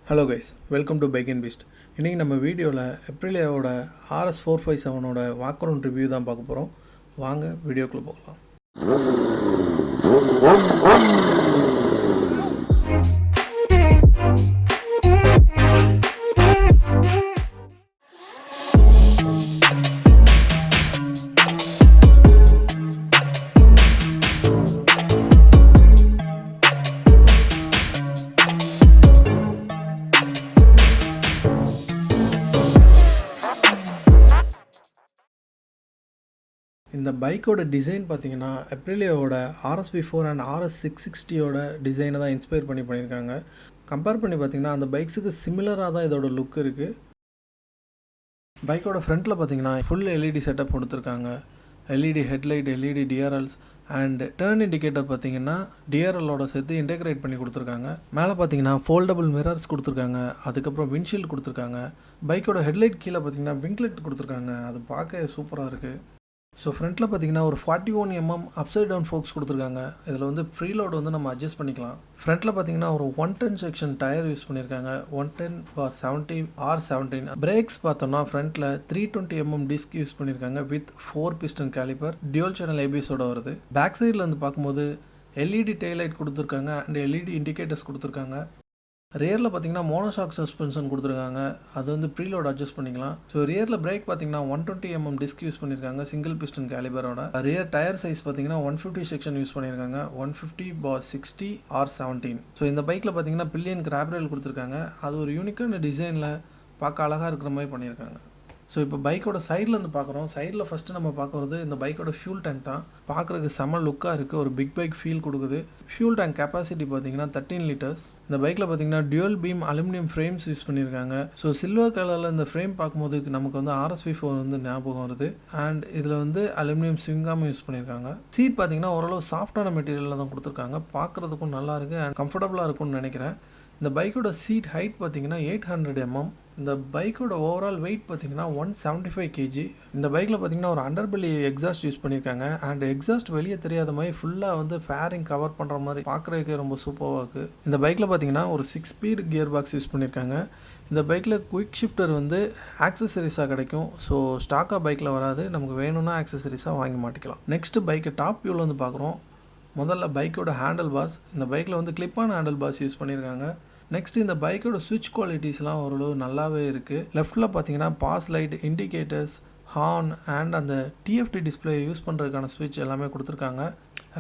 Hello guys, welcome to bike and Beast. இன்றைக்கி நம்ம வீடியோவில் எப்ரிலியாவோட RS457ஓட வாக் அரவுண்ட் ரிவ்யூ தான் பார்க்க போகிறோம். வாங்க வீடியோக்குள்ளே போகலாம். இந்த பைக்கோட டிசைன் பார்த்தீங்கன்னா எப்ரிலியாவோட RSV4 அண்ட் RS660ஓட டிசைனை தான் இன்ஸ்பயர் பண்ணியிருக்காங்க. கம்பேர் பண்ணி பார்த்தீங்கன்னா அந்த பைக்ஸுக்கு சிமிலராக தான் இதோட லுக் இருக்குது. பைக்கோட ஃப்ரண்ட்டில் பார்த்தீங்கன்னா ஃபுல் எல்இடி செட்டப் கொடுத்துருக்காங்க. LED headlight, LED DRLs and turn indicator பார்த்தீங்கன்னா டிஆர்எல்லோட சேர்த்து இன்டெகிரேட் பண்ணி கொடுத்துருக்காங்க. மேலே பார்த்தீங்கன்னா ஃபோல்டபுள் மிரர்ஸ் கொடுத்துருக்காங்க. அதுக்கப்புறம் விண்ட்ஷீல்டு கொடுத்துருக்காங்க. பைக்கோட ஹெட்லைட் கீழே பார்த்தீங்கன்னா விங்க்லைட் கொடுத்துருக்காங்க. அது பார்க்க சூப்பராக இருக்குது. ஸோ ஃப்ரண்ட்டில் பார்த்தீங்கன்னா ஒரு 41mm அப்சைட் டவுன் ஃபோக்ஸ் கொடுத்துருக்காங்க. இதில் வந்து ப்ரீலோடு வந்து நம்ம அட்ஜஸ்ட் பண்ணிக்கலாம். ஃப்ரண்ட்டில் பார்த்தீங்கன்னா ஒரு 110 செக்ஷன் டயர் யூஸ் பண்ணியிருக்காங்க. 110/70 R17. பிரேக்ஸ் பார்த்தோம்னா ஃப்ரண்ட்டில் 320mm டிஸ்க் யூஸ் பண்ணியிருக்காங்க with 4 piston caliper. Dual channel ஏபிஎஸோட வருது. பேக் சைடில் வந்து பார்க்கும்போது எல்இடி டெய்லைட் கொடுத்துருக்காங்க அண்ட் எல்இடி இண்டிகேட்டர்ஸ் கொடுத்துருக்காங்க. ரியரில் பார்த்தீங்கன்னா மோனோஷாக் சஸ்பென்ஷன் கொடுத்துருக்காங்க. அது வந்து ப்ரீலோட் அட்ஜஸ்ட் பண்ணிக்கலாம். ஸோ ரியரில் பிரேக் பார்த்தீங்கன்னா 120mm டிஸ்க் யூஸ் பண்ணியிருக்காங்க சிங்கிள் பிஸ்டன் கேலிபரோட. ரியர் டயர் சைஸ் பார்த்தீங்கன்னா 150 செக்ஷன் யூஸ் பண்ணியிருக்காங்க. 150/60 R17. ஸோ இந்த பைக்கில் பார்த்தீங்கன்னா பில்லியன் கிராப் ரயில் கொடுத்துருக்காங்க. அது ஒரு யூனிக்கான டிசைனில் பார்க்க அழகாக இருக்கிற மாதிரி பண்ணியிருக்காங்க. ஸோ இப்போ பைக்கோட சைடில் வந்து பார்க்குறோம். சைடில் ஃபஸ்ட்டு நம்ம பார்க்குறது இந்த பைக்கோட ஃபியூல் டேங்க் தான். பார்க்குறதுக்கு செம லுக்காக இருக்குது. ஒரு பிக் பைக் ஃபீல் கொடுக்குது. ஃபியூல் டேங்க் கெப்பாசிட்டி பார்த்தீங்கன்னா 13 liters. இந்த பைக்கில் பார்த்தீங்கன்னா dual beam aluminium frames use பண்ணியிருக்காங்க. ஸோ சில்வர் கலரில் இந்த ஃப்ரேம் பார்க்கும்போது நமக்கு வந்து RSV4 வந்து ஞாபகம் வருது. அண்ட் இதில் வந்து அலுமினியம் ஸ்விங்காமல் யூஸ் பண்ணியிருக்காங்க. சீட் பார்த்தீங்கன்னா ஓரளவு சாஃப்டான மெட்டீரியலில் தான் கொடுத்துருக்காங்க. பார்க்குறதுக்கும் நல்லா இருக்குது அண்ட் கம்ஃபர்டபுளாக இருக்கும்னு நினைக்கிறேன். இந்த பைக்கோட சீட் ஹைட் பார்த்தீங்கன்னா 800mm. இந்த பைக்கோட ஓவரால் வெயிட் பார்த்தீங்கன்னா 175 kg. இந்த பைக்கில் பார்த்தீங்கன்னா ஒரு அண்டர்பெல்லி எக்ஸாஸ்ட் யூஸ் பண்ணியிருக்காங்க. அண்ட் எக்ஸாஸ்ட் வெளியே தெரியாத மாதிரி ஃபுல்லாக வந்து ஃபேரிங் கவர் பண்ணுற மாதிரி பார்க்குறதுக்கே ரொம்ப சூப்பராக இருக்குது. இந்த பைக்கில் பார்த்தீங்கன்னா ஒரு 6 speed கியர் பாக்ஸ் யூஸ் பண்ணியிருக்காங்க. இந்த பைக்கில் குயிக் ஷிஃப்டர் வந்து ஆக்சசரிஸாக கிடைக்கும். ஸோ ஸ்டாக்காக பைக்கில் வராது. நமக்கு வேணும்னா ஆக்சசரிஸாக வாங்கி மாட்டிக்கலாம். நெக்ஸ்ட்டு பைக்கை டாப் வியூவில் வந்து பார்க்குறோம். முதல்ல பைக்கோட ஹேண்டில் பார்ஸ். இந்த பைக்கில் வந்து கிளிப்பான ஹேண்டில் பார்ஸ் யூஸ் பண்ணியிருக்காங்க. நெக்ஸ்ட் இந்த பைக்கோட சுவிட்ச் குவாலிட்டிஸ்லாம் ஓரளவு நல்லாவே இருக்குது. லெஃப்ட்டில் பார்த்தீங்கன்னா pass light, indicators, horn and அந்த டிஎஃப்டி டிஸ்பிளே யூஸ் பண்ணுறதுக்கான சுவிட்ச் எல்லாமே கொடுத்துருக்காங்க.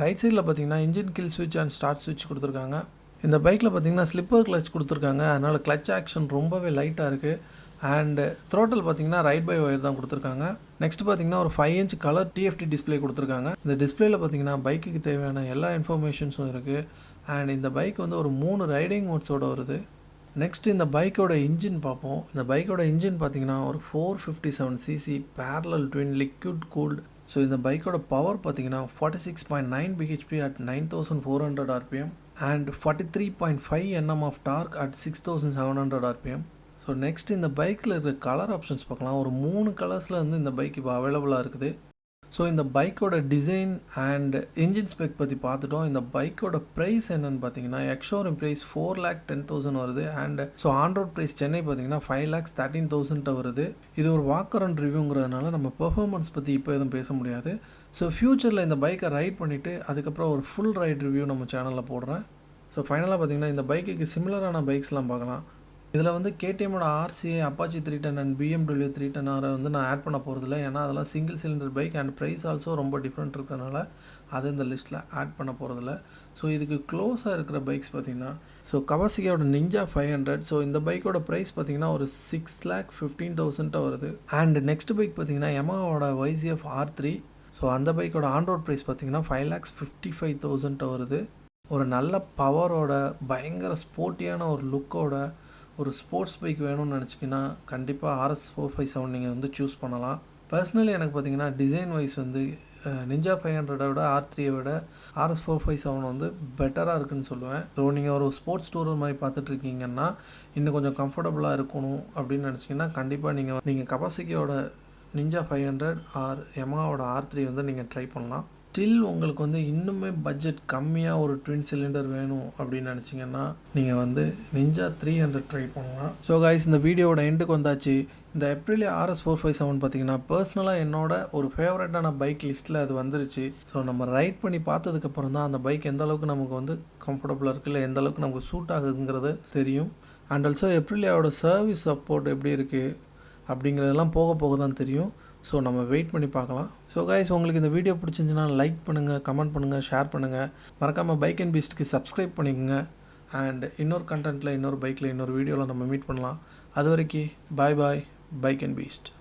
ரைட் சைடில் பார்த்தீங்கன்னா இன்ஜின் கில் சுவிட்ச் அண்ட் ஸ்டார்ட் சுவிட்ச் கொடுத்துருக்காங்க. இந்த பைக்கில் பார்த்தீங்கன்னா ஸ்லிப்பர் கிளச் கொடுத்துருக்காங்க. அதனால் கிளச் ஆக்ஷன் ரொம்பவே லைட்டாக இருக்குது. அண்ட் த்ரோட்டல் பார்த்தீங்கன்னா ரைட் பை ஒயர் தான் கொடுத்துருக்காங்க. நெக்ஸ்ட் பார்த்தீங்கன்னா ஒரு 5 inch கலர் டிஎஃப்டி டிஸ்பிளே கொடுத்துருக்காங்க. இந்த டிஸ்பிளேல பார்த்தீங்கன்னா பைக்குக்கு தேவையான எல்லா இன்ஃபர்மேஷன்ஸும் இருக்குது. அண்ட் இந்த பைக் வந்து ஒரு 3 ரைடிங் மோட்ஸோடு வருது. நெக்ஸ்ட் இந்த பைக்கோட இன்ஜின் பார்ப்போம். இந்த பைக்கோட இன்ஜின் பார்த்தீங்கன்னா ஒரு 457cc parallel twin liquid cooled. So இந்த பைக்கோட பவர் பார்த்தீங்கன்னா 46.9 bhp at 9400 rpm and 43.5 Nm of torque at 6700 rpm. So next இந்த பைக்கில் இருக்கிற கலர் ஆப்ஷன்ஸ் பார்க்கலாம். ஒரு 3 கலர்ஸில் வந்து இந்த பைக் இப்போ அவைலபிளாக இருக்குது. ஸோ இந்த பைக்கோட டிசைன் அண்ட் இன்ஜின் ஸ்பெக் பற்றி பார்த்துட்டோம். இந்த பைக்கோட ப்ரைஸ் என்னென்னு பார்த்தீங்கன்னா எக்ஸ்ஷோரூம் ப்ரைஸ் 4,10,000 வருது. And so on road price Chennai பார்த்தீங்கன்னா 5,13,000 வருது. இது ஒரு வாக் அரவுண்ட் ரிவ்யூங்கிறதுனால நம்ம பெர்ஃபார்மன்ஸ் பற்றி இப்போ எதுவும் பேச முடியாது. ஸோ ஃப்யூச்சரில் இந்த பைக்கை ரைட் பண்ணிவிட்டு அதுக்கப்புறம் ஒரு ஃபுல் ரைட் ரிவ்யூ நம்ம சேனலில் போடுறேன். ஸோ ஃபைனலாக பார்த்தீங்கன்னா இந்த பைக்குக்கு சிமிலரான பைக்ஸ்லாம் பார்க்கலாம். இதில் வந்து கேடிஎம்மோட RCA, Apache 310 and BMW 310R வந்து நான் ஆட் பண்ண போகிறதில்ல. ஏன்னா அதெல்லாம் single cylinder bike and price also ரொம்ப டிஃப்ரெண்ட் இருக்கிறதுனால அது இந்த லிஸ்ட்டில் ஆட் பண்ண போகிறதில்ல. ஸோ இதுக்கு க்ளோஸாக இருக்கிற பைக்ஸ் பார்த்திங்கன்னா ஸோ கவாசாகியோட நிஞ்சா 500. ஸோ இந்த பைக்கோட ப்ரைஸ் பார்த்திங்கன்னா ஒரு 6,15,000 வருது. அண்ட் நெக்ஸ்ட் பைக் பார்த்திங்கன்னா யமாஹாவோட YZF R3. ஸோ அந்த பைக்கோட ஆன்ரோட் ப்ரைஸ் பார்த்திங்கன்னா 5,55,000 வருது. ஒரு நல்ல பவரோட பயங்கர ஸ்போர்ட்டியான ஒரு லுக்கோட ஒரு ஸ்போர்ட்ஸ் பைக் வேணும்னு நினச்சிங்கன்னா கண்டிப்பாக RS457 நீங்கள் வந்து சூஸ் பண்ணலாம். பர்சனலி எனக்கு பார்த்தீங்கன்னா டிசைன் வைஸ் வந்து நிஞ்சா 500 விட R3 விட RS457 வந்து பெட்டராக இருக்குதுன்னு சொல்லுவேன். ஸோ நீங்கள் ஒரு ஸ்போர்ட்ஸ் டூர் மாதிரி பார்த்துட்ருக்கீங்கன்னா இன்னும் கொஞ்சம் கம்ஃபர்டபுளாக இருக்கணும் அப்படின்னு நினச்சிங்கன்னா கண்டிப்பாக நீங்கள் கவாசாகியோட நிஞ்சா 500 ஆர் யமாஹாவோட R3 வந்து நீங்கள் ட்ரை பண்ணலாம். ஸ்டில் உங்களுக்கு வந்து இன்னுமே பட்ஜெட் கம்மியாக ஒரு ட்வின் சிலிண்டர் வேணும் அப்படின்னு நினச்சிங்கன்னா நீங்கள் வந்து நிஞ்சா 300 ட்ரை பண்ணலாம். ஸோ கைஸ், இந்த வீடியோவோட எண்டுக்கு வந்தாச்சு. இந்த Aprilia RS457 பார்த்தீங்கன்னா பர்சனலாக என்னோட ஒரு ஃபேவரட்டான பைக் லிஸ்ட்டில் அது வந்துருச்சு. ஸோ நம்ம ரைட் பண்ணி பார்த்ததுக்கப்புறம் தான் அந்த பைக் எந்த அளவுக்கு நமக்கு வந்து கம்ஃபர்டபுளாக இருக்குது, இல்லை எந்த அளவுக்கு நமக்கு சூட் ஆகுதுங்கிறது தெரியும். அண்ட் ஆல்சோ Apriliaவோட சர்வீஸ் சப்போர்ட் எப்படி இருக்குது அப்படிங்கிறதெல்லாம் போக போக தான் தெரியும். ஸோ நம்ம வெயிட் பண்ணி பார்க்கலாம். ஸோ கைஸ், உங்களுக்கு இந்த வீடியோ பிடிச்சிருந்துச்சுன்னா லைக் பண்ணுங்கள், கமெண்ட் பண்ணுங்கள், ஷேர் பண்ணுங்கள். மறக்காமல் பைக் அண்ட் பீஸ்ட்க்கு சப்ஸ்கிரைப் பண்ணிக்கோங்க. அண்ட் இன்னொரு கண்டென்ட்டில், இன்னொரு பைக்கில், இன்னொரு வீடியோவில் நம்ம மீட் பண்ணலாம். அது வரைக்கும் பாய் பாய், பைக் அண்ட் பீஸ்ட்.